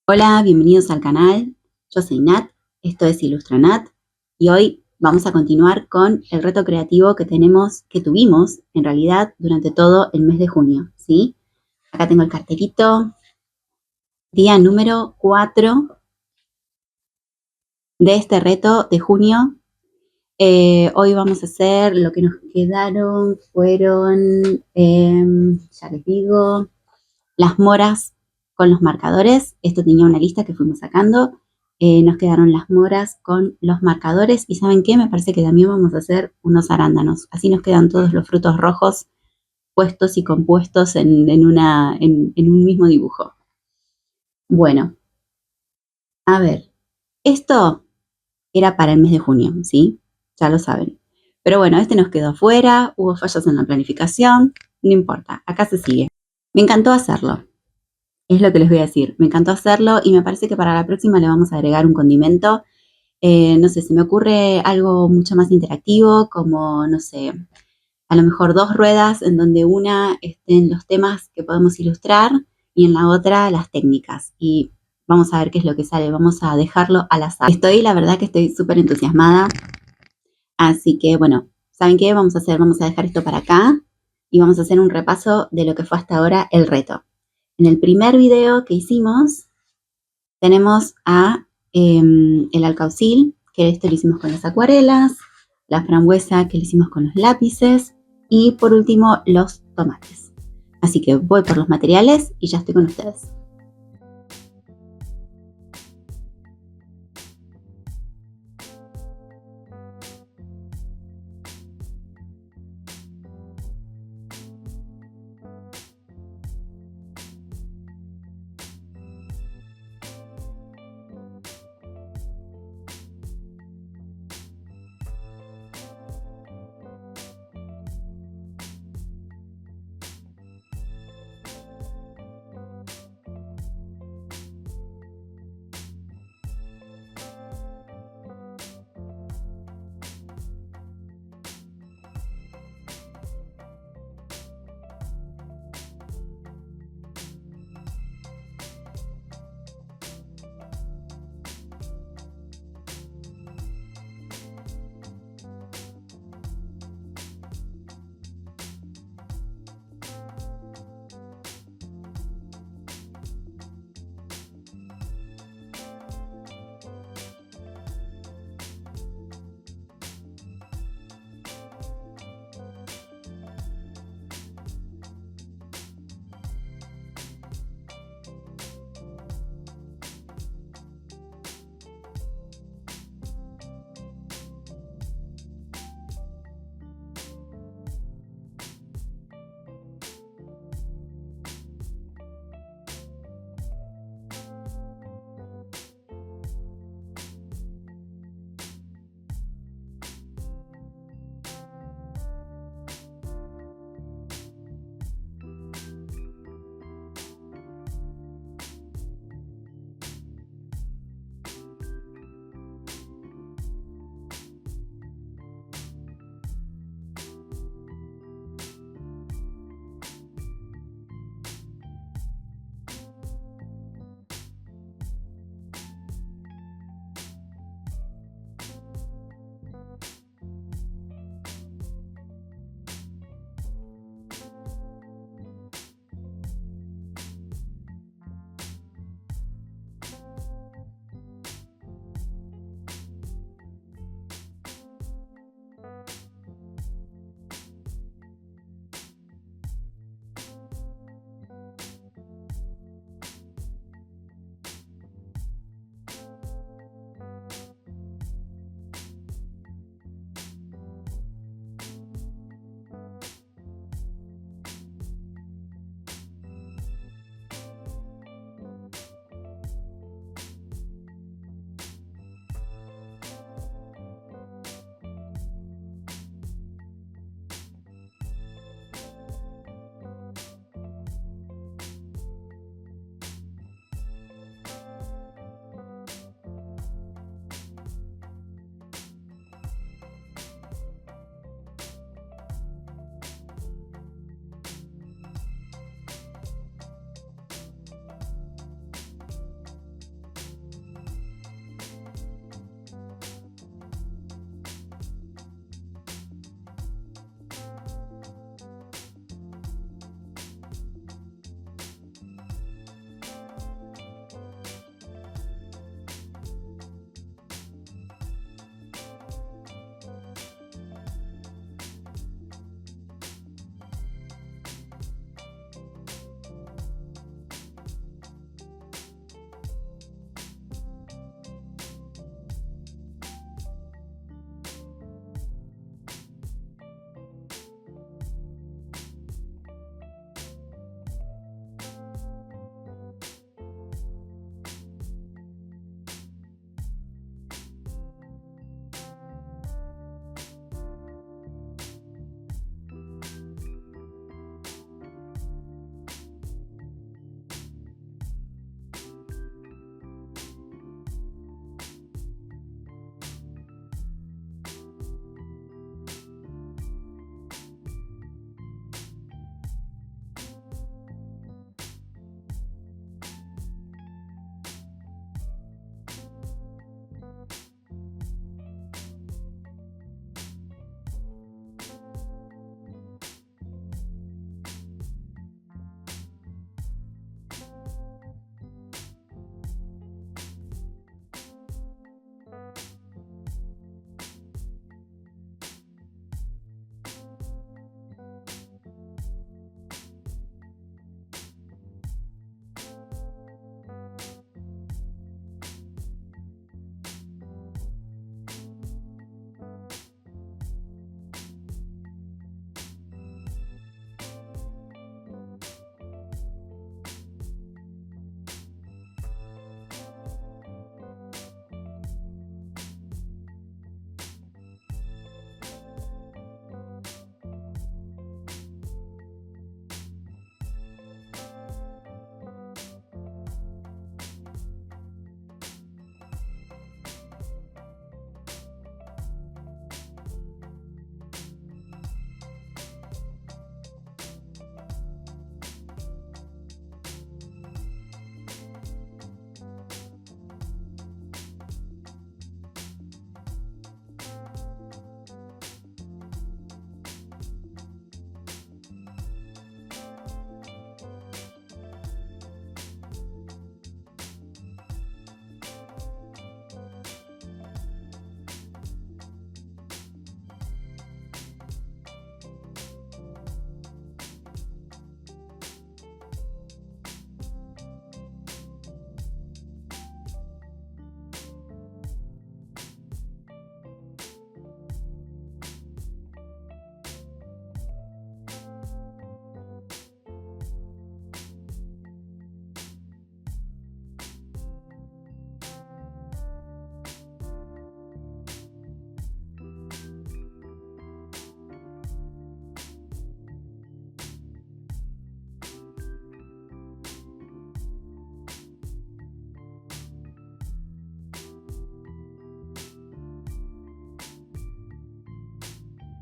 Hola, bienvenidos al canal. Yo soy Nat, esto es Nat y hoy vamos a continuar con el reto creativo que tuvimos en realidad durante todo el mes de junio, ¿sí? Acá tengo el cartelito, día número 4 de este reto de junio. Hoy vamos a hacer lo que nos quedaron, fueron, ya les digo, las moras con los marcadores. Esto tenía una lista que fuimos sacando. Nos quedaron las moras con los marcadores. ¿Y saben qué? Me parece que también vamos a hacer unos arándanos. Así nos quedan todos los frutos rojos puestos y compuestos en un mismo dibujo. Bueno, a ver. Esto era para el mes de junio, ¿sí? Ya lo saben. Pero bueno, este nos quedó afuera. Hubo fallos en la planificación. No importa, acá se sigue. Me encantó hacerlo. Es lo que les voy a decir. Me encantó hacerlo y me parece que para la próxima le vamos a agregar un condimento. No sé, se me ocurre algo mucho más interactivo, como, no sé, a lo mejor dos ruedas en donde una estén los temas que podemos ilustrar y en la otra las técnicas. Y vamos a ver qué es lo que sale. Vamos a dejarlo al azar. La verdad que estoy súper entusiasmada. Así que, bueno, ¿saben qué vamos a hacer? Vamos a dejar esto para acá y vamos a hacer un repaso de lo que fue hasta ahora el reto. En el primer video que hicimos tenemos el alcaucil, que esto lo hicimos con las acuarelas, la frambuesa que lo hicimos con los lápices y por último los tomates. Así que voy por los materiales y ya estoy con ustedes.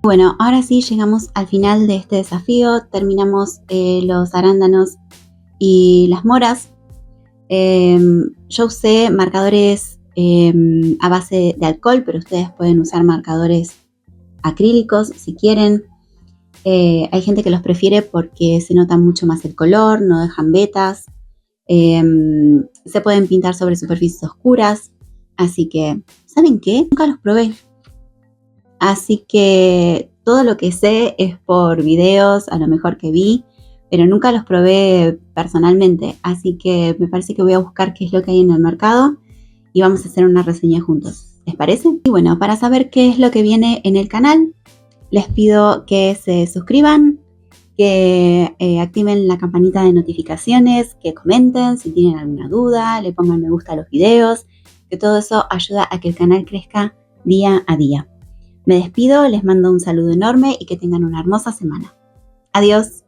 Bueno, ahora sí llegamos al final de este desafío. Terminamos los arándanos y las moras. Yo usé marcadores a base de alcohol, pero ustedes pueden usar marcadores acrílicos si quieren. Hay gente que los prefiere porque se nota mucho más el color, no dejan vetas. Se pueden pintar sobre superficies oscuras. Así que, ¿saben qué? Nunca los probé. Así que todo lo que sé es por videos, a lo mejor que vi, pero nunca los probé personalmente. Así que me parece que voy a buscar qué es lo que hay en el mercado y vamos a hacer una reseña juntos. ¿Les parece? Y bueno, para saber qué es lo que viene en el canal, les pido que se suscriban, que activen la campanita de notificaciones, que comenten si tienen alguna duda, le pongan me gusta a los videos, que todo eso ayuda a que el canal crezca día a día. Me despido, les mando un saludo enorme y que tengan una hermosa semana. Adiós.